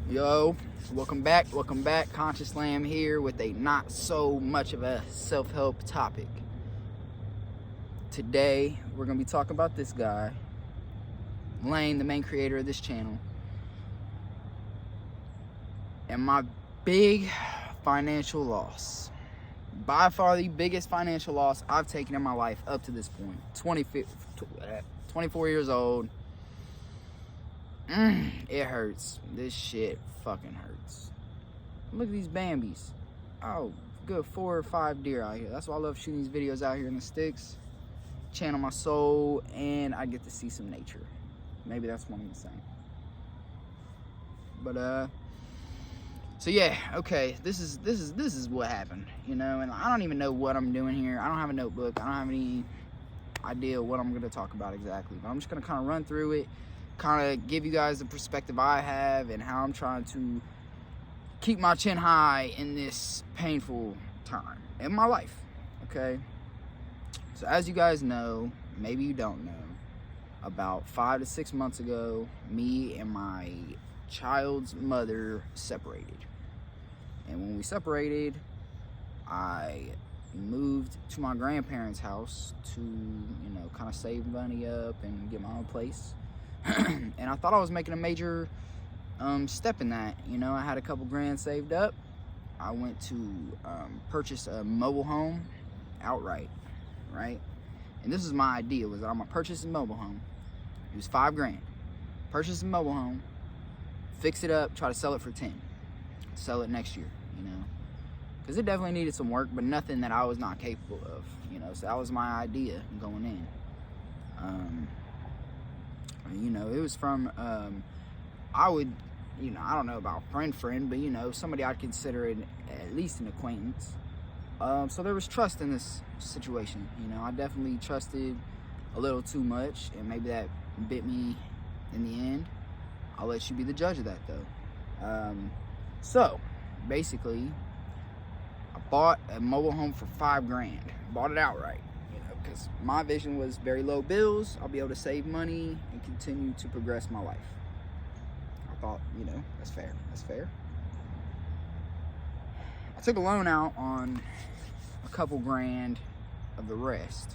Yo, welcome back. Conscious Lamb here with a not so much of a self-help topic. Today, we're going to be talking about this guy, Lane, the main creator of this channel, and my big financial loss. By far the biggest financial loss I've taken in my life up to this point. 24 years old. It hurts. This shit fucking hurts. Look at these Bambis. Oh, good 4 or 5 deer out here. That's why I love shooting these videos out here in the sticks. Channel my soul, and I get to see some nature. Maybe that's one of the same. But so yeah, okay. This is what happened, you know. And I don't even know what I'm doing here. I don't have a notebook. I don't have any idea what I'm gonna talk about exactly. But I'm just gonna kind of run through it. Kind of give you guys the perspective I have and how I'm trying to keep my chin high in this painful time in my life, okay? So as you guys know, maybe you don't know, about 5 to 6 months ago, me and my child's mother separated. And when we separated, I moved to my grandparents' house to, you know, kind of save money up and get my own place. And I thought I was making a major step in that. You know, I had a couple grand saved up. I went to purchase a mobile home outright, right? And this was my idea, was that I'm gonna purchase a mobile home. It was 5 grand. Purchase a mobile home, fix it up, try to sell it for 10. Sell it next year, you know? Because it definitely needed some work, but nothing that I was not capable of, you know? So that was my idea going in. You know, it was from, I would, you know, I don't know about friend, but, you know, somebody I'd consider at least an acquaintance. So there was trust in this situation, you know. I definitely trusted a little too much, and maybe that bit me in the end. I'll let you be the judge of that, though. So, basically, I bought a mobile home for 5 grand. Bought it outright. Because my vision was very low bills. I'll be able to save money and continue to progress my life. I thought, you know, that's fair. That's fair. I took a loan out on a couple grand of the rest.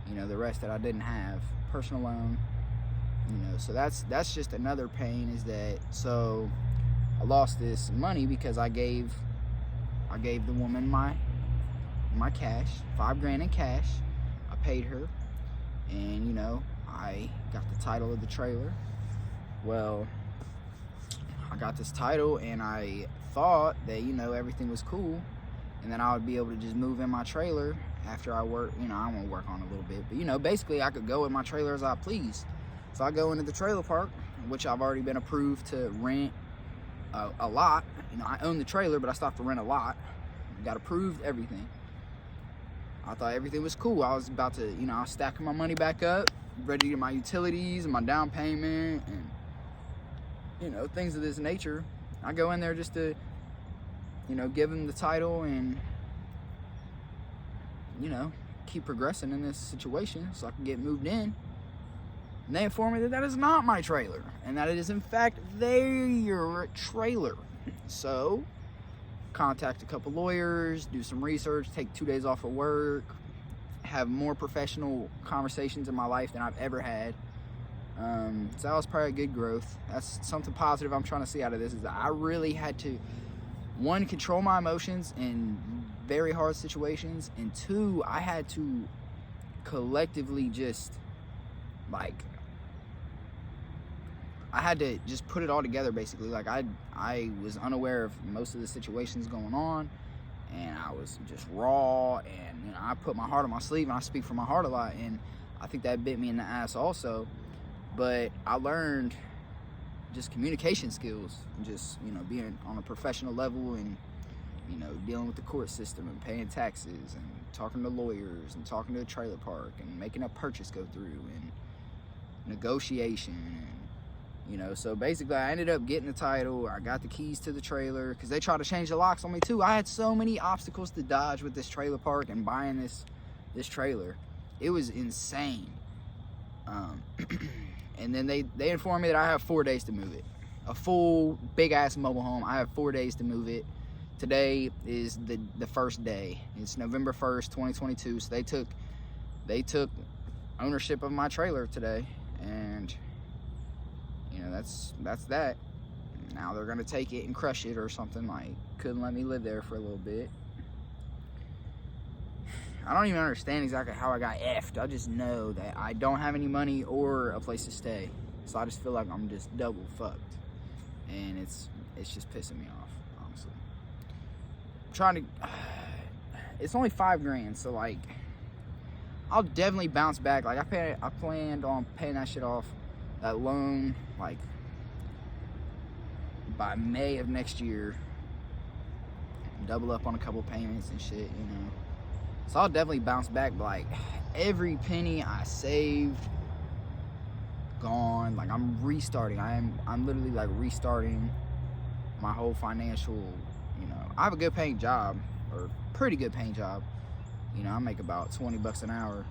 You know, the rest that I didn't have. Personal loan. You know, so that's just another pain, is that, so I lost this money because I gave the woman my cash, 5 grand in cash. Paid her, and you know, I got the title of the trailer. Well, I got this title, and I thought that, you know, everything was cool, and then I would be able to just move in my trailer after I work. You know, I want to work on it a little bit, but, you know, basically I could go in my trailer as I please. So I go into the trailer park, which I've already been approved to rent a lot. You know, I own the trailer, but I still have to rent a lot. Got approved, everything. I thought everything was cool. I was about to, you know, I was stacking my money back up, ready to get my utilities and my down payment and, you know, things of this nature. I go in there just to, you know, give them the title and, you know, keep progressing in this situation so I can get moved in. And they inform me that that is not my trailer and that it is, in fact, their trailer. So contact a couple lawyers, do some research, take 2 days off of work, have more professional conversations in my life than I've ever had. So that was probably a good growth. That's something positive I'm trying to see out of this, is that I really had to, 1, control my emotions in very hard situations, and 2, I had to collectively just, like, I had to just put it all together, basically. Like, I was unaware of most of the situations going on, and I was just raw, and, you know, I put my heart on my sleeve, and I speak from my heart a lot, and I think that bit me in the ass also. But I learned just communication skills, and just, you know, being on a professional level, and, you know, dealing with the court system, and paying taxes, and talking to lawyers, and talking to the trailer park, and making a purchase go through, and negotiation, and, you know, so basically I ended up getting the title. I got the keys to the trailer because they tried to change the locks on me too. I had so many obstacles to dodge with this trailer park and buying this trailer. It was insane. And then they informed me that I have 4 days to move it. a full big ass mobile home. I have 4 days to move it. Today is the first day. It's November 1st, 2022. So they took ownership of my trailer today, and you know, that's that. Now they're gonna take it and crush it or something. Like, couldn't let me live there for a little bit. I don't even understand exactly how I got effed. I just know that I don't have any money or a place to stay, so I just feel like I'm just double fucked, and it's just pissing me off, honestly. I'm trying to. It's only $5,000, so like, I'll definitely bounce back. Like, I planned on paying that shit off, that loan, like, by May of next year. Double up on a couple payments and shit, you know. So I'll definitely bounce back, but like, every penny I saved, gone. Like, I'm restarting. I'm literally like restarting my whole financial, you know. I have a good paying job, or pretty good paying job. You know, I make about $20 an hour,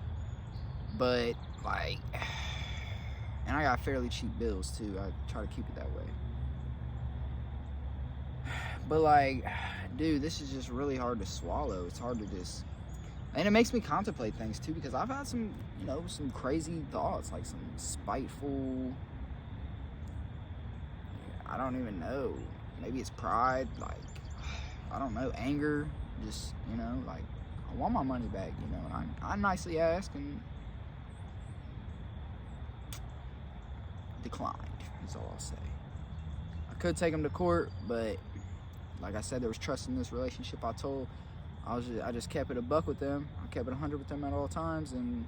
but like, and I got fairly cheap bills too. I try to keep it that way. But like, dude, this is just really hard to swallow. It's hard to just, and it makes me contemplate things too, because I've had some, you know, some crazy thoughts, like some spiteful, I don't even know, maybe it's pride, like, I don't know, anger, just, you know, like, I want my money back, you know, and I nicely asked and declined, is all I'll say. I could take them to court, but like I said, there was trust in this relationship. I just kept it a buck with them. I kept it 100 with them at all times, and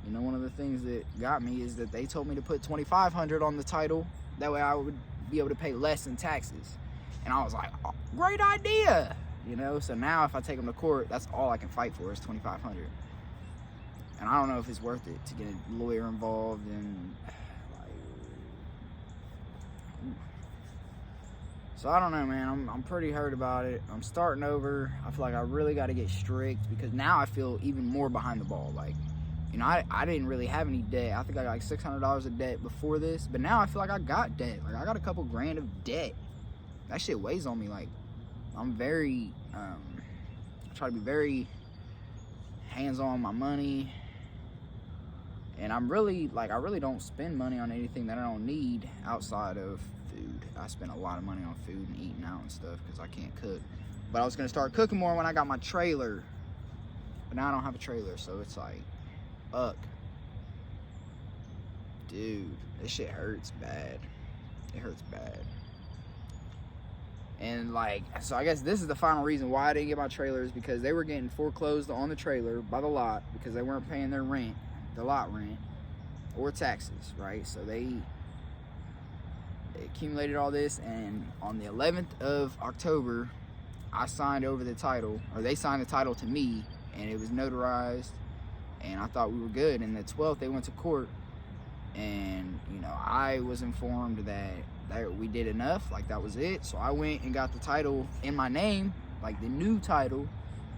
you know, one of the things that got me is that they told me to put $2,500 on the title. That way I would be able to pay less in taxes. And I was like, oh, great idea, you know. So now if I take them to court, that's all I can fight for is $2,500. And I don't know if it's worth it to get a lawyer involved and like. So I don't know, man. I'm pretty hurt about it. I'm starting over. I feel like I really got to get strict, because now I feel even more behind the ball. Like, you know, I didn't really have any debt. I think I got like $600 of debt before this, but now I feel like I got debt. Like, I got a couple grand of debt. That shit weighs on me. Like, I'm very, I try to be very hands-on with my money. And I'm really, like, I really don't spend money on anything that I don't need outside of food. I spend a lot of money on food and eating out and stuff because I can't cook. But I was going to start cooking more when I got my trailer. But now I don't have a trailer, so it's like, fuck. Dude, this shit hurts bad. It hurts bad. And like, so I guess this is the final reason why I didn't get my trailer, is because they were getting foreclosed on the trailer by the lot because they weren't paying their rent, the lot rent, or taxes, right? So they accumulated all this, and on the 11th of October, I signed over the title, or they signed the title to me, and it was notarized, and I thought we were good. And the 12th, they went to court, and, you know, I was informed that we did enough, like that was it. So I went and got the title in my name, like the new title,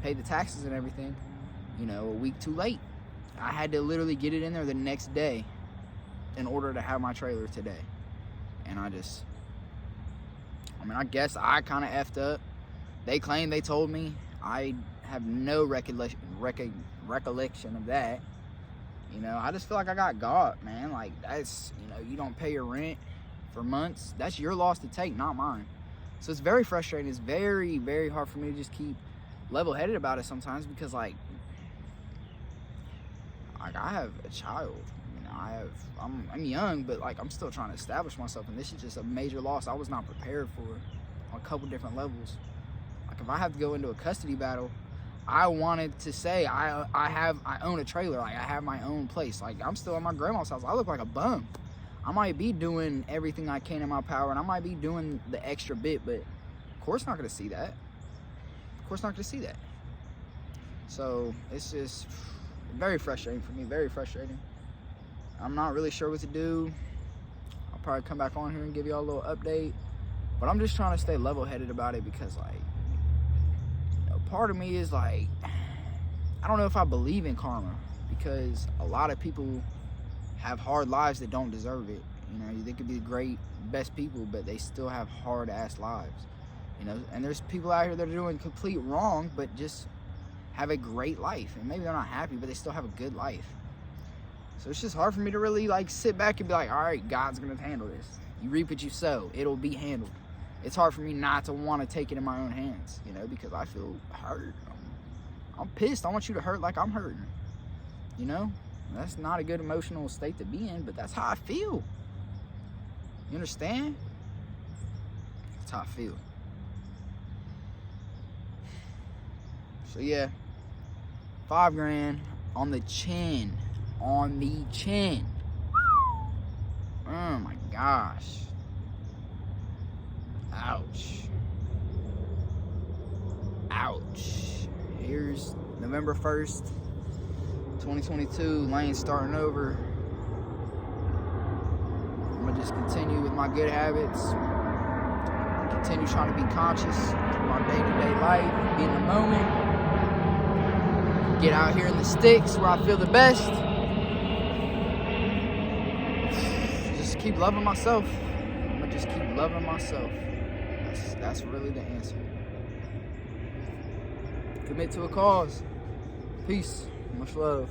paid the taxes and everything, you know, a week too late. I had to literally get it in there the next day in order to have my trailer today. And I guess I kind of effed up. They claim they told me. I have no recollection of that. You know, I just feel like I got, man. Like, that's, you know, you don't pay your rent for months. That's your loss to take, not mine. So it's very frustrating. It's very, very hard for me to just keep level-headed about it sometimes, because, like I have a child. I'm young, but like, I'm still trying to establish myself, and this is just a major loss I was not prepared for on a couple different levels. Like, if I have to go into a custody battle, I wanted to say I own a trailer, like I have my own place. Like, I'm still at my grandma's house. I look like a bum. I might be doing everything I can in my power, and I might be doing the extra bit, but of course not gonna see that. Of course not gonna see that. So it's just very frustrating for me, very frustrating. I'm not really sure what to do. I'll probably come back on here and give y'all a little update, but I'm just trying to stay level-headed about it, because, like, you know, part of me is like, I don't know if I believe in karma, because a lot of people have hard lives that don't deserve it, You know, they could be the great, best people, but they still have hard-ass lives. You know, and there's people out here that are doing complete wrong, but just have a great life. And maybe they're not happy, but they still have a good life. So it's just hard for me to really, like, sit back and be like, all right, God's going to handle this. You reap what you sow. It'll be handled. It's hard for me not to want to take it in my own hands, you know, because I feel hurt. I'm pissed. I want you to hurt like I'm hurting. You know? That's not a good emotional state to be in, but that's how I feel. You understand? That's how I feel. So yeah, $5,000 on the chin. On the chin. Oh my gosh. Ouch. Ouch. Here's November 1st, 2022. Lane starting over. I'm gonna just continue with my good habits. Continue trying to be conscious of my day-to-day life, be in the moment. Get out here in the sticks where I feel the best. Just keep loving myself. I'm gonna just keep loving myself. That's really the answer. Commit to a cause. Peace. Much love.